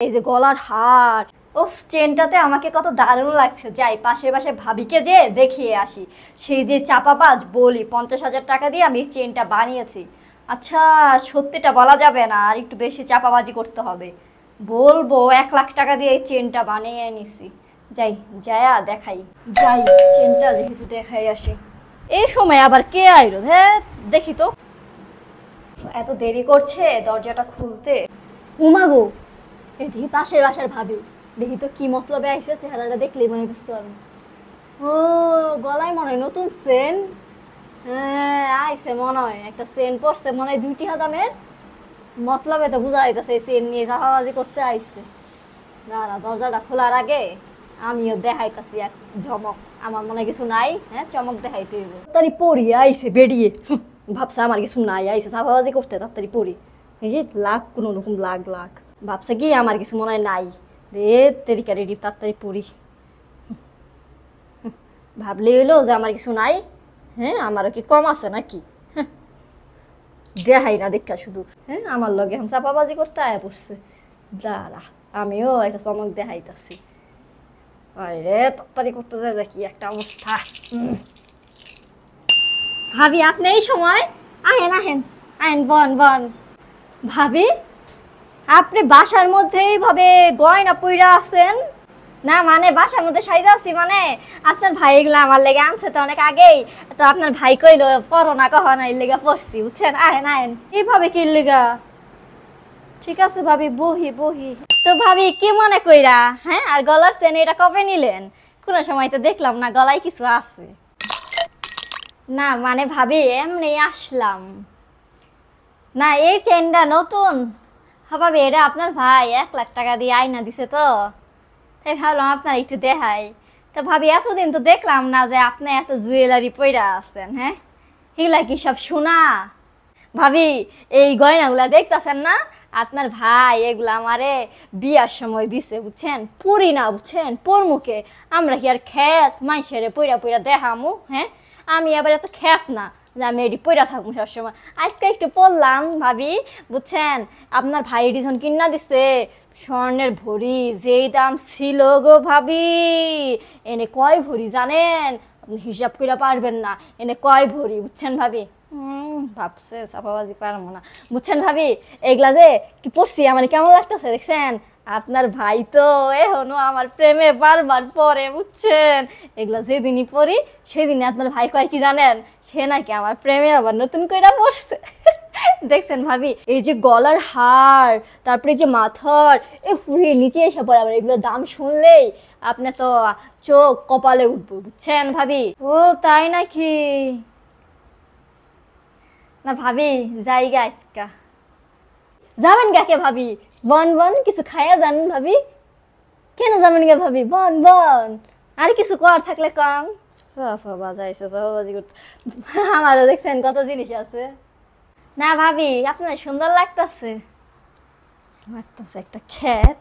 এই যে গলার হার, উফ চেনটাতে আমাকে কত দারুণ লাগছে। যাই পাশের বাসায় ভাবিকে যে দেখিয়ে আসি। সেই যে চাপাবাজ বলি 50,000 টাকা দিয়ে আমি চেনটা বানিয়েছি। আচ্ছা সত্যিটা বলা যাবে না, আর একটু বেশি চাপাবাজি করতে হবে। বলবো 1,00,000 টাকা দিয়ে এই চেনটা বানিয়ে নিছি। যাই যায়া দেখাই, যাই চেনটা যেহেতু দেখাই আসি। এই সময় আবার কে আইলো? হ্যাঁ দেখি তো, এত দেরি করছে দরজাটা খুলতে। উমাগো, এদিকে পাশের বাসার ভাবি, দেখি তো কি মতলবে আইসে, চেহারাটা দেখলেই মনে বুঝতে পারবো। ও গলায় মনে হয় নতুন সেন। হ্যাঁ আইসে মনে হয়, একটা সেন পড়ছে মনে হয় 2টি দামের। মতলবে তো বুঝা যাইতেছে সেন নিয়ে চাপাবাজি করতে আইসে। না দরজাটা খোলার আগে আমিও দেখাইতাছি এক ঝমক। আমার মনে কিছু নাই, হ্যাঁ চমক দেখাইতে হইব। তাড়াতাড়ি পড়ি আইসে বেরিয়ে, ভাবছে আমার কিছু নাই, আইসে চাপাবাজি করতে। তাড়াতাড়ি পড়ি, এই লাখ কোনো রকম লাখ ভাবছে কি আমার কিছু মনে হয় নাই রে। তেরিকা রেডি তাড়াতাড়ি পড়ি। ভাবলে হইলো যে আমার কিছু নাই, হ্যাঁ আমারও কি কম আছে নাকি? দেখাই না দেখা শুধু, হ্যাঁ আমার লগে এখন চাপাবাজি করতে আয়া পড়ছে। দাঁড়া আমিও একটা চমক দেখাইতাছি। আরে তাড়াতাড়ি করতে যায় দেখি একটা অবস্থা। ভাবি আপনি এই সময় আহেন আহেন আহেন, বন বন। ভাবি আপনি বাসার মধ্যে এইভাবে গয়না পইরা আছেন? না মানে বাসার মধ্যে সাইজা আছি মানে আপনার ভাই এগুলো আমার লেগে আনছে তো অনেক আগেই। তো আপনার ভাই কইলো পড়ো না, কখন এর লেগে পড়ছি বুঝছেন। আহেন আহেন। এইভাবে কি লেগা? ঠিক আছে ভাবি বহি বহি। তো ভাবি কি মনে কইরা, হ্যাঁ আর গলার চেন এটা কবে নিলেন? কোনো সময় তো দেখলাম না গলায় কিছু আছে। না মানে ভাবি এমনি আসলাম। না এই চেনটা নতুন। হ্যাঁ ভাবি এটা আপনার ভাই 1,00,000 টাকা দিয়ে আয়না দিছে তো, তাই ভাবলাম আপনার একটু দেখাই। তো ভাবি এতদিন তো দেখলাম না যে আপনি এত জুয়েলারি পইরা আছেন। হ্যাঁ এগুলা কি সব সোনা? ভাবি এই গয়নাগুলা দেখতেছেন না, আপনার ভাই এগুলা আমারে বিয়ার সময় দিছে বুঝছেন। পরি না বুঝছেন, পোর মুখে আমরা কি আর খ্যাত মাইসেরে পইরা পইরা দেখামু? হ্যাঁ আমি আবার এত খ্যাত না যে আমি এটি পইরা থাকবো সবসময়। আজকে একটু পড়লাম ভাবি বুঝছেন। আপনার ভাই এডিশন কিনা দিছে স্বর্ণের ভরি, যেই দাম ছিল গো ভাবি। এনে কয় ভরি জানেন? আপনি হিসাব করে পারবেন না এনে কয় ভরি বুঝছেন ভাবি। ভাবছে চাপাবাজি পারবো না বুঝছেন ভাবি। এগুলা যে কি পড়ছি আমার কেমন লাগতেছে দেখছেন। আপনার ভাই তো এখনো আমার প্রেমে বারবার পড়ে বুঝছেন। এগুলা যেদিনই পড়ি সেদিনই আপনার ভাই কয় কি জানেন, সে নাকি আমার প্রেমে আবার নতুন কইরা পড়ছে। দেখছেন ভাবি এই যে গলার হার, তারপরে যে মাথার এ পুরে নিচে এসে পড়ে, আবার এগুলোর দাম শুনলেই আপনি তো চোখ কপালে উঠবো বুঝছেন ভাবি। ও তাই নাকি? না ভাবি জায়গা আজকা যাবেন গাকে ভাবি। বন বন কিছু খাইয়া যান ভাবি। কেন যাবেন গে ভাবি? বন বন আর কিছু কর থাকলে কম। বাজাইছে চাপাবাজি করতে। আমারও দেখছেন কত জিনিস আছে। না ভাবি আপনার সুন্দর লাগতেছে, লাগতেছে একটা খ্যাত।